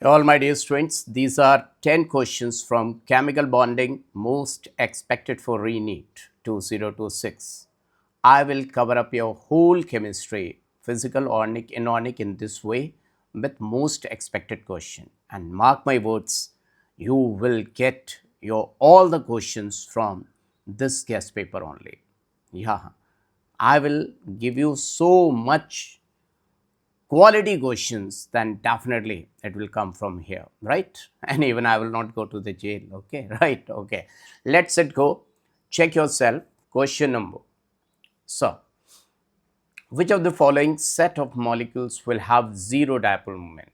All my dear students, these are 10 questions from chemical bonding most expected for RE-NEET 2026. I will cover up your whole chemistry, physical, organic, inorganic in this way with most expected question. And mark my words, you will get your all the questions from this guest paper only. Yeah, I will give you so much quality questions, then definitely it will come from here, right? And even I will not go to the jail, okay? Right, okay. Let's it go. Check yourself. Question number. So, which of the following set of molecules will have zero dipole moment?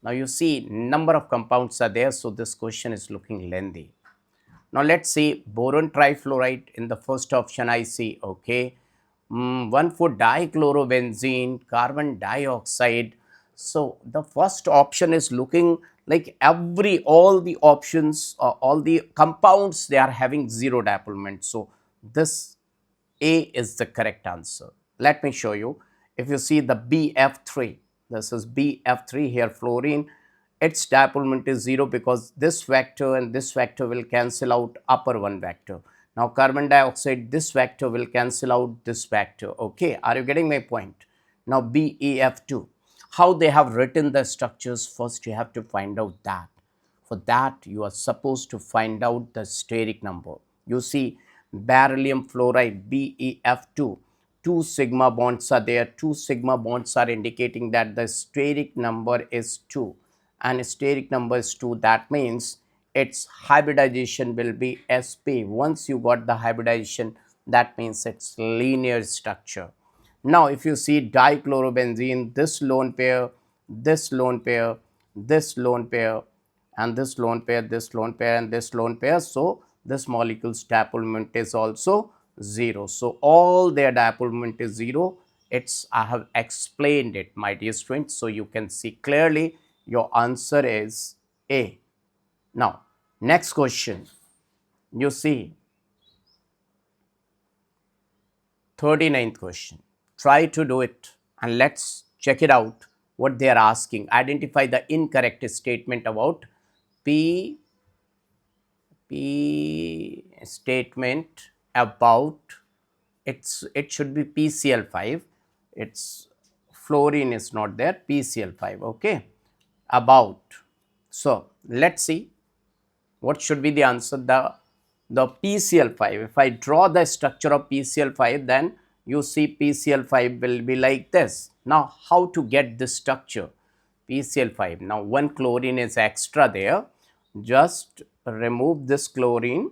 Now you see number of compounds are there, so this question is looking lengthy. Now let's see boron trifluoride in the first option I see, okay. One for dichlorobenzene, carbon dioxide. So the first option is looking like all the options, all the compounds, they are having zero dipolement. So this A is the correct answer. Let me show you. If you see the BF3, this is BF3 here, fluorine, its dipolement is 0 because this vector and this vector will cancel out upper one vector. Now carbon dioxide, this vector will cancel out this vector. Okay, are you getting my point? Now BEF2, how they have written the structures, first you have to find out that. For that, you are supposed to find out the steric number. You see, beryllium fluoride BeF2, two sigma bonds are there. Two sigma bonds are indicating that the steric number is 2. And steric number is 2. That means its hybridization will be Sp. Once you got the hybridization, that means it's linear structure. Now, if you see dichlorobenzene, this lone pair, this lone pair, this lone pair, and this lone pair, this lone pair, and this lone pair. So, this molecule's dipolement is also 0. So, all their dipolement is 0. I have explained it, my dear students. So, you can see clearly your answer is A. Now, next question. You see, 39th question. Try to do it and let's check it out what they are asking. Identify the incorrect statement about P statement about it should be PCl5. It's fluorine is not there, PCl5, okay, about. So let's see what should be the answer. The PCl5, if I draw the structure of PCl5, then you see PCl5 will be like this. Now how to get this structure? PCl5, now one chlorine is extra there, just remove this chlorine.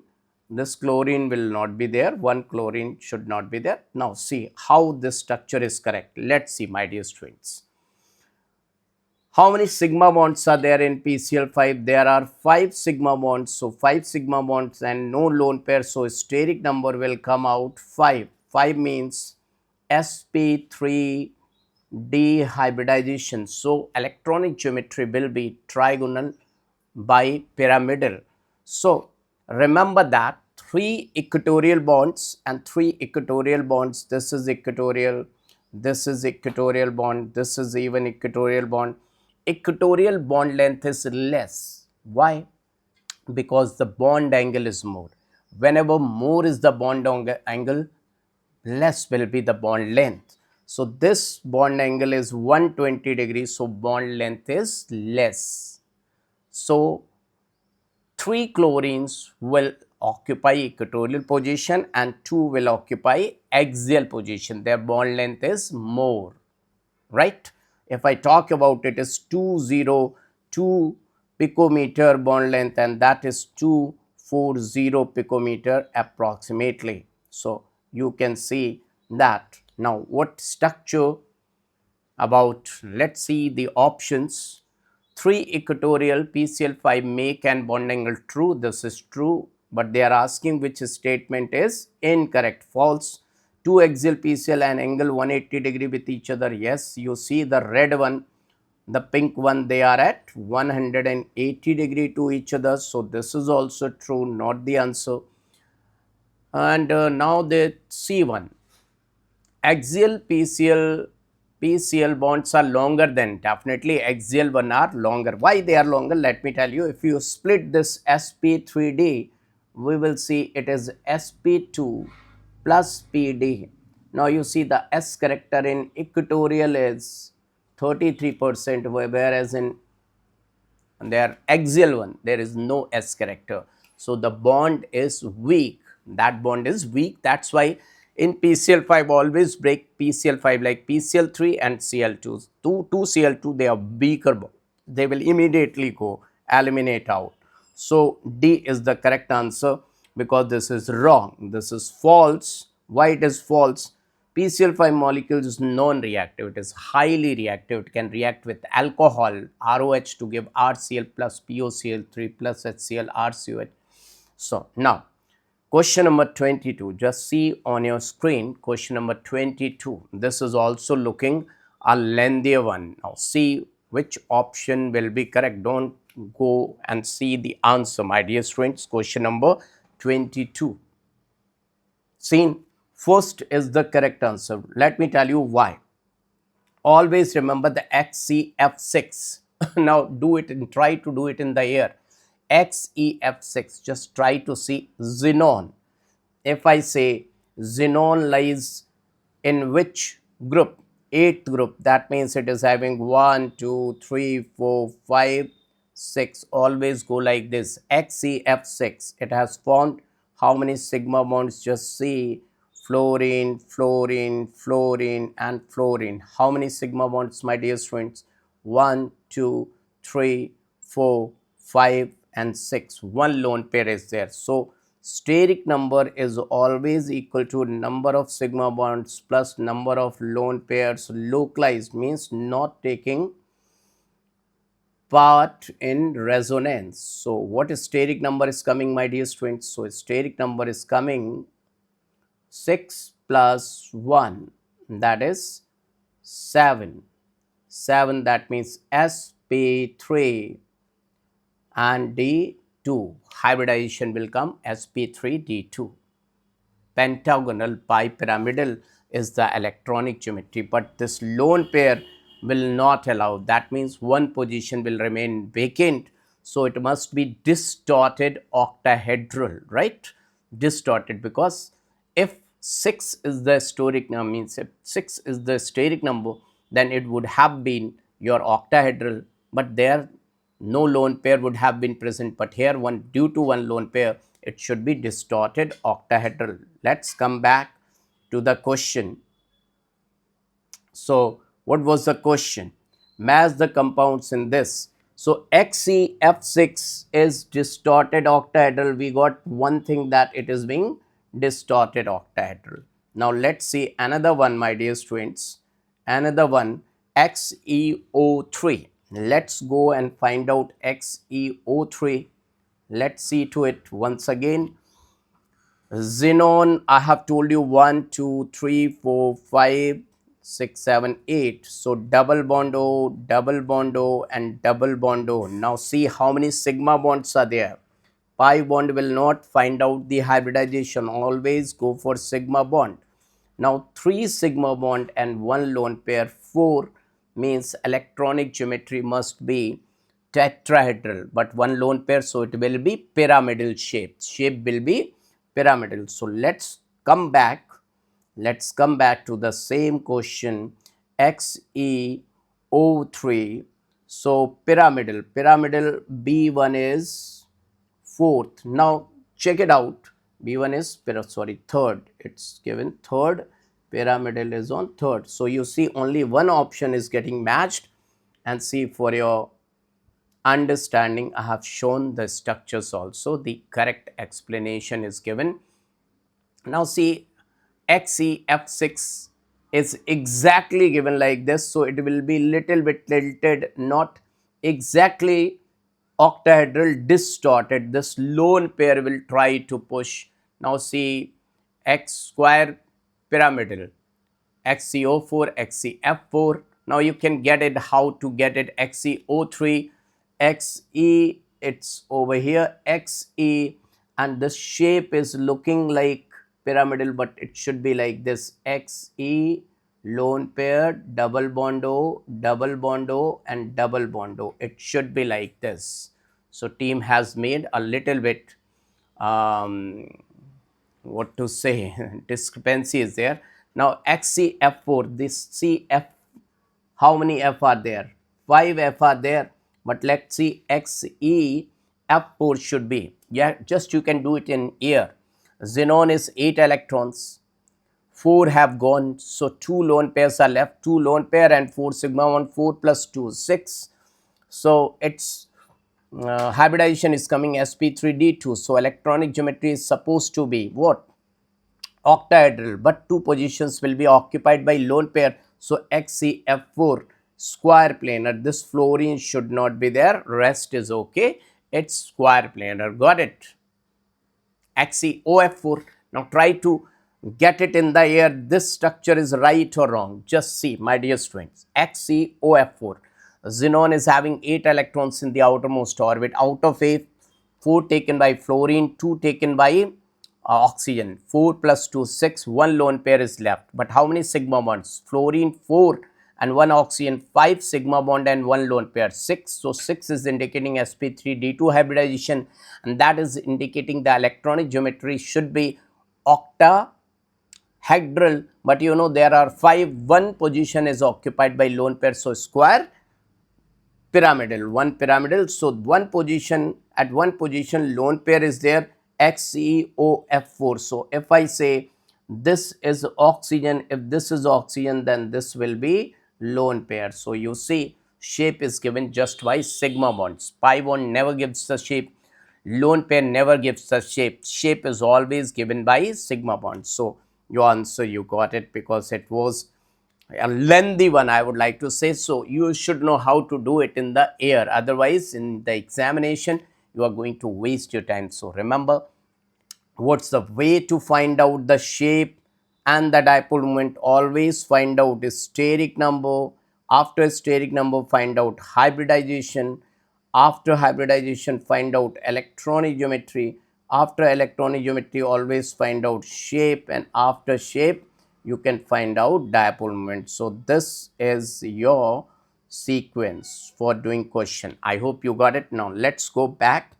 This chlorine will not be there, one chlorine should not be there. Now see how this structure is correct. Let's see, my dear students. How many sigma bonds are there in PCl5? There are 5 sigma bonds. So 5 sigma bonds and no lone pair. So steric number will come out 5. 5 means sp3 dehybridization. So electronic geometry will be trigonal bipyramidal. So remember that 3 equatorial bonds and 3 equatorial bonds. This is equatorial, this is equatorial bond, this is even equatorial bond. Equatorial bond length is less. Why? Because the bond angle is more. Whenever more is the bond angle, less will be the bond length. So this bond angle is 120 degrees, so bond length is less. So 3 chlorines will occupy equatorial position and 2 will occupy axial position. Their bond length is more, right? If I talk about it is 202 picometer bond length and that is 240 picometer approximately. So you can see that. Now what structure about, let's see the options. 3 equatorial PCl5 make and bond angle true. This is true, but they are asking which statement is incorrect. False. 2 axial PCl and angle 180 degree with each other. Yes, you see the red one, the pink one, they are at 180 degree to each other. So this is also true, not the answer. And now the C1. Axial PCl PCl bonds are longer than, definitely axial one are longer. Why they are longer? Let me tell you. If you split this sp3d, we will see it is sp2 plus pd. Now you see the S character in equatorial is 33%, whereas in their axial one there is no S character. So the bond is weak. That bond is weak. That's why in PCl5 always break PCl5 like PCl3 and Cl2. 2Cl2 they are weaker bond. They will immediately go eliminate out. So D is the correct answer because this is wrong. This is false. Why it is false? PCl5 molecule is non-reactive. It is highly reactive. It can react with alcohol, ROH to give RCl plus POCl3 plus HCl RCOH. So now question number 22. Just see on your screen question number 22. This is also looking a lengthier one. Now see which option will be correct. Don't go and see the answer, my dear students. Question number 22. Seen, first is the correct answer. Let me tell you why. Always remember the XEF6. Now do it and try to do it in the air. XEF6, just try to see xenon. If I say xenon lies in which group? Eighth group. That means it is having 1, 2, 3, 4, 5, 6. Always go like this. XEF6. It has formed how many sigma bonds? Just see fluorine, fluorine, fluorine, and fluorine. How many sigma bonds, my dear students? 1, 2, 3, 4, 5, and 6. One lone pair is there. So steric number is always equal to number of sigma bonds plus number of lone pairs. Localized means not taking part in resonance. So what is steric number is coming, my dear students? So steric number is coming 6 plus 1, that is 7. 7, that means sp3 and D2. Hybridization will come sp3d2. Pentagonal bipyramidal is the electronic geometry, but this lone pair will not allow. That means one position will remain vacant, so it must be distorted octahedral, right? Distorted, because if 6 is the steric number, means if 6 is the steric number, then it would have been your octahedral, but there no lone pair would have been present, but here one, due to one lone pair, it should be distorted octahedral. Let's come back to the question. So what was the question? Match the compounds in this. So XeF6 is distorted octahedral. We got one thing, that it is being distorted octahedral. Now let's see another one, my dear students. Another one, XeO3. Let's go and find out XeO3. Let's see to it once again. Xenon, I have told you 1, 2, 3, 4, 5, 6, 7, 8. So double bond O, double bond O, and double bond O. Now see how many sigma bonds are there. Pi bond will not find out the hybridization. Always go for sigma bond. Now 3 sigma bond and 1 lone pair, 4, means electronic geometry must be tetrahedral, but 1 lone pair, so it will be pyramidal shape. Shape will be pyramidal. So let's come back. Let's come back to the same question. XeO3. So pyramidal. Pyramidal B1 is fourth. Now check it out. B1 is third. It's given third. Pyramidal is on third. So you see only one option is getting matched. And see, for your understanding, I have shown the structures also. The correct explanation is given. Now see, XeF6 is exactly given like this, so it will be little bit tilted, not exactly octahedral, distorted. This lone pair will try to push. Now see, X square pyramidal, XeO4, XeF4. Now you can get it, how to get it. XeO3, Xe, it's over here, Xe, and the shape is looking like pyramidal, but it should be like this, Xe, lone pair, double bond O, double bond O, and double bond O. It should be like this. So team has made a little bit um, what to say discrepancy is there. Now XCF4, this CF, how many F are there? 5 F are there, but let's see XeF4 should be, yeah, just you can do it in air. Xenon is 8 electrons, 4 have gone, so 2 lone pairs are left, 2 lone pair and 4 sigma 1, 4 plus 2 6. So its hybridization is coming sp3d2, so electronic geometry is supposed to be what? Octahedral, but 2 positions will be occupied by lone pair, so XeF4 square planar. This fluorine should not be there, rest is okay, it's square planar. Got it? XeOF4. Now try to get it in the air. This structure is right or wrong. Just see, my dear students. XeOF4. Xenon is having 8 electrons in the outermost orbit. Out of 8, 4 taken by fluorine, 2 taken by oxygen. 4 plus 2, 6. 1 lone pair is left. But how many sigma bonds? Fluorine 4 and 1 oxygen, 5 sigma bond and 1 lone pair, 6. So 6 is indicating sp3d2 hybridization, and that is indicating the electronic geometry should be octahedral, but you know there are 5, 1 position is occupied by lone pair, so square pyramidal, one pyramidal. So one position, at one position lone pair is there, XeOF4. So if I say this is oxygen, if this is oxygen, then this will be lone pair. So you see shape is given just by sigma bonds. Pi bond never gives the shape, lone pair never gives the shape. Shape is always given by sigma bonds. So your answer, you got it, because it was a lengthy one, I would like to say. So you should know how to do it in the air, otherwise in the examination you are going to waste your time. So remember, what's the way to find out the shape and the dipole moment? Always find out steric number. After steric number, find out hybridization. After hybridization, find out electronic geometry. After electronic geometry, always find out shape, and after shape you can find out dipole moment. So this is your sequence for doing question. I hope you got it. Now let's go back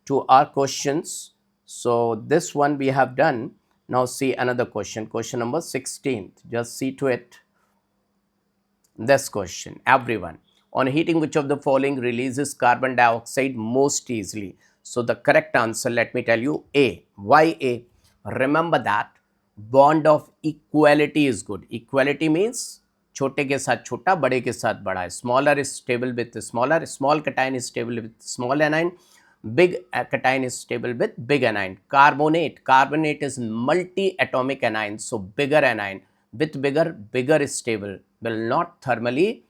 to our questions. So this one we have done. Now see another question, question number 16. Just see to it. This question, everyone. On heating, which of the following releases carbon dioxide most easily? So the correct answer, let me tell you, A. Why A? Remember that bond of equality is good. Equality means छोटे के साथ छोटा, बड़े के साथ बड़ा. Smaller is stable with smaller. Small cation is stable with small anion. Big cation is stable with big anion. Carbonate is multi-atomic anion, so bigger anion. With bigger is stable, will not thermally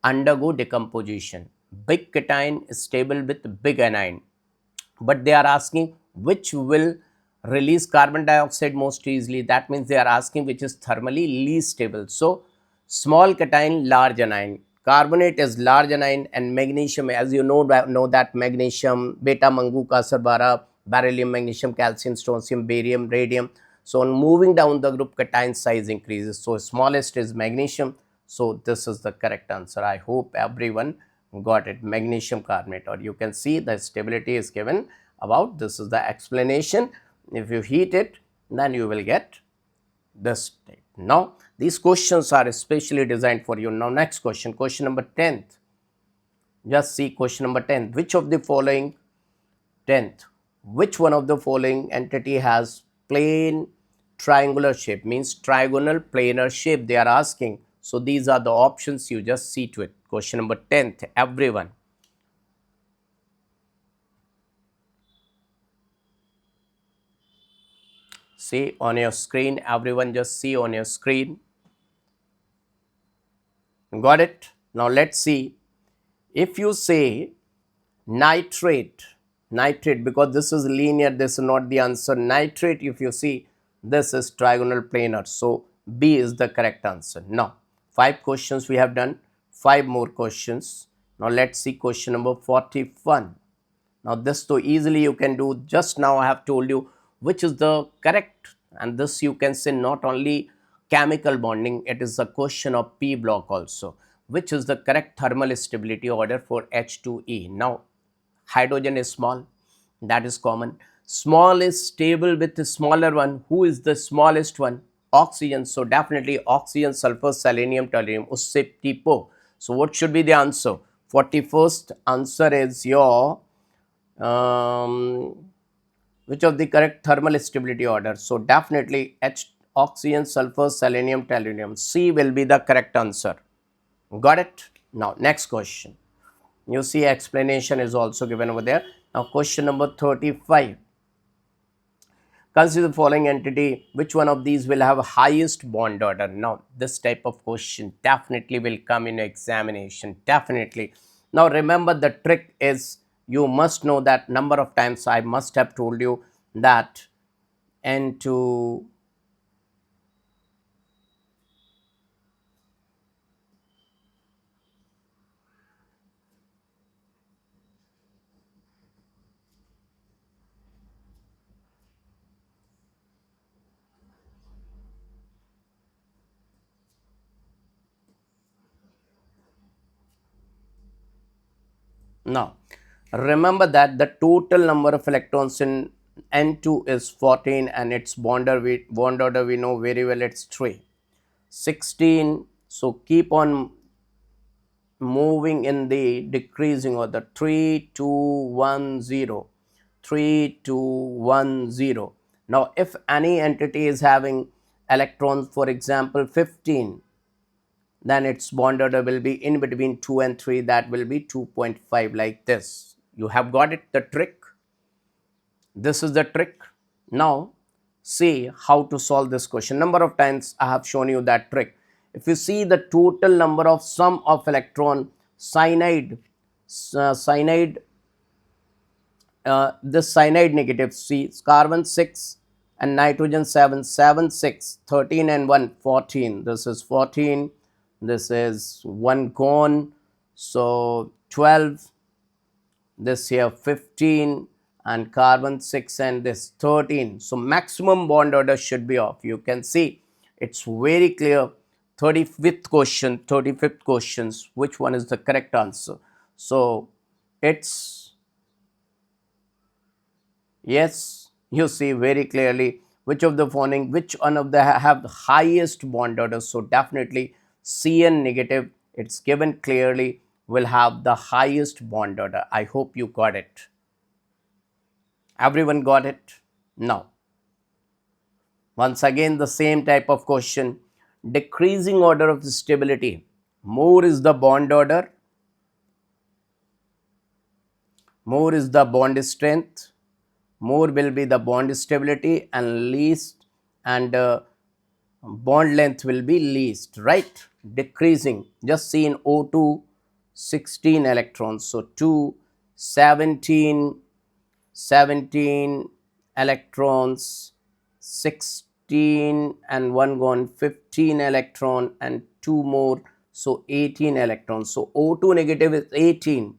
undergo decomposition. Big cation is stable with big anion, but they are asking which will release carbon dioxide most easily. That means they are asking which is thermally least stable. So small cation, large anion. Carbonate is large anion, and magnesium, as you know that magnesium, beta mangu kasar bara, beryllium, magnesium, calcium, strontium, barium, radium. So on moving down the group, cation size increases. So smallest is magnesium. So this is the correct answer. I hope everyone got it. Magnesium carbonate, or you can see the stability is given about. This is the explanation. If you heat it, then you will get this type. Now these questions are especially designed for you. Now next question, question number 10th. Just see question number 10. Which of the following 10th, which one of the following entity has plane triangular shape? Means trigonal planar shape they are asking. So these are the options, you just see to it. Question number 10th, everyone. See on your screen, everyone, just see on your screen. Got it? Now let's see. If you say nitrate, because this is linear, this is not the answer. Nitrate, if you see, this is trigonal planar, so B is the correct answer. Now 5 questions we have done, 5 more questions. Now let's see question number 41. Now this so easily you can do. Just now I have told you which is the correct, and this you can say not only chemical bonding, it is a question of P block also. Which is the correct thermal stability order for H2E? Now, hydrogen is small, that is common. Small is stable with the smaller one. Who is the smallest one? Oxygen. So definitely oxygen, sulfur, selenium, tellurium, usse tipo. So what should be the answer? 41st answer is your which of the correct thermal stability order? So definitely H, oxygen, sulfur, selenium, tellurium. C will be the correct answer. Got it? Now next question. You see explanation is also given over there. Now question number 35. Consider the following entity. Which one of these will have highest bond order? Now, this type of question definitely will come in examination. Definitely. Now, remember the trick is you must know that number of times I must have told you that N2. Now, remember that the total number of electrons in N2 is 14 and its bond order we know very well, it's 3. 16. So keep on moving in the decreasing order. 3 2 1 0, 3 2 1 0. Now if any entity is having electrons, for example 15, then its bond order will be in between 2 and 3, that will be 2.5, like this. You have got it, the trick. This is the trick. Now see how to solve this question. Number of times I have shown you that trick. If you see the total number of sum of electron, cyanide, this cyanide negative, see carbon 6 and nitrogen 7, 7 6, 13 and 1 14. This is 14, this is 1 gone, so 12, this here 15, and carbon 6 and this 13. So maximum bond order should be off. You can see it's very clear. 35th questions, which one is the correct answer? So it's yes, you see very clearly which of the following, which one of the have the highest bond order. So definitely Cn negative, it's given clearly, will have the highest bond order. I hope you got it. Everyone got it? Now, once again the same type of question. Decreasing order of stability. More is the bond order, more is the bond strength, more will be the bond stability, and least and bond length will be least, right? Decreasing. Just see in O2 16 electrons, so 2 17, 17 electrons, 16 and 1 gone, 15 electron and 2 more, so 18 electrons. So O2 negative is 18,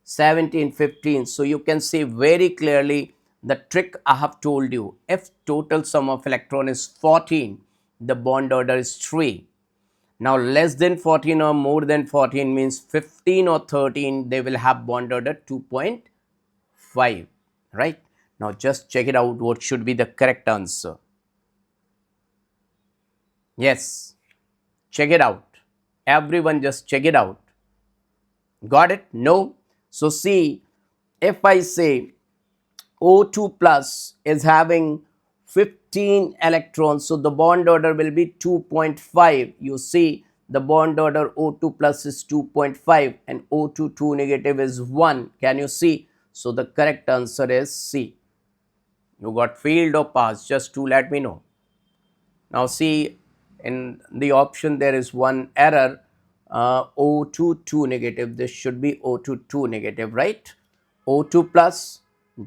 17, 15. So you can see very clearly the trick I have told you. If total sum of electron is 14, the bond order is 3. Now less than 14 or more than 14 means 15 or 13, they will have bond order 2.5, right? Now just check it out, what should be the correct answer. Yes, check it out. Everyone just check it out. Got it? No? So see, if I say O2 plus is having 15 electrons, so the bond order will be 2.5. You see the bond order O2 plus is 2.5 and O2 2 negative is 1. Can you see? So the correct answer is C. You got failed or passed, just to let me know. Now see, in the option there is one error, O2 2 negative. This should be O2 2 negative, right? O2 plus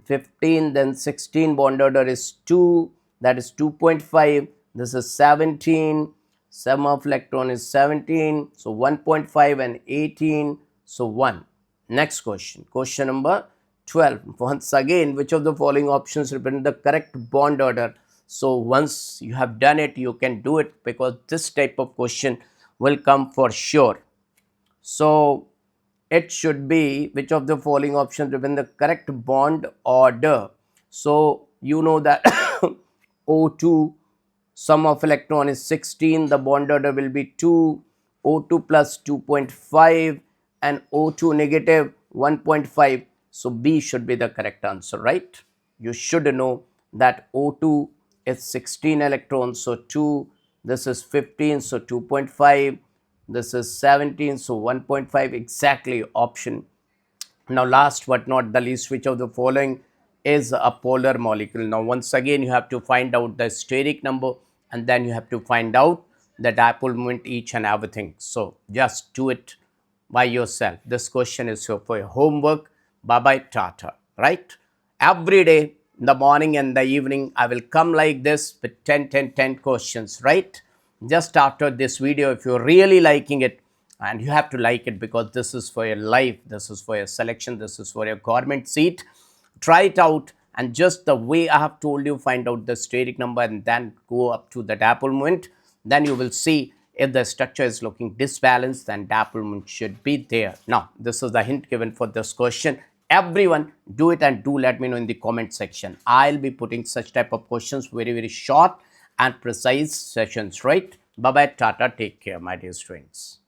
15, then 16 bond order is 2, that is 2.5. This is 17, sum of electron is 17, so 1.5 and 18, so 1. Next question, question number 12. Once again, which of the following options represent the correct bond order? So once you have done it, you can do it, because this type of question will come for sure. So it should be which of the following options given the correct bond order. So you know that O2 sum of electron is 16, the bond order will be 2, O2 plus 2.5 and O2 negative 1.5. So B should be the correct answer, right? You should know that O2 is 16 electrons, so 2, this is 15, so 2.5, this is 17, so 1.5, exactly option. Now last but not the least, which of the following is a polar molecule? Now once again you have to find out the steric number, and then you have to find out the dipole moment, each and everything. So just do it by yourself. This question is for your homework. Bye bye, tata, right? Every day in the morning and the evening I will come like this with 10 questions, right? Just after this video, if you're really liking it, and you have to like it because this is for your life, this is for your selection, this is for your government seat, try it out. And just the way I have told you, find out the steric number and then go up to the dipole moment. Then you will see if the structure is looking disbalanced, then dipole moment should be there. Now this is the hint given for this question. Everyone do it, and do let me know in the comment section. I'll be putting such type of questions, very short and precise sessions, right? Bye bye, tata, take care, my dear students.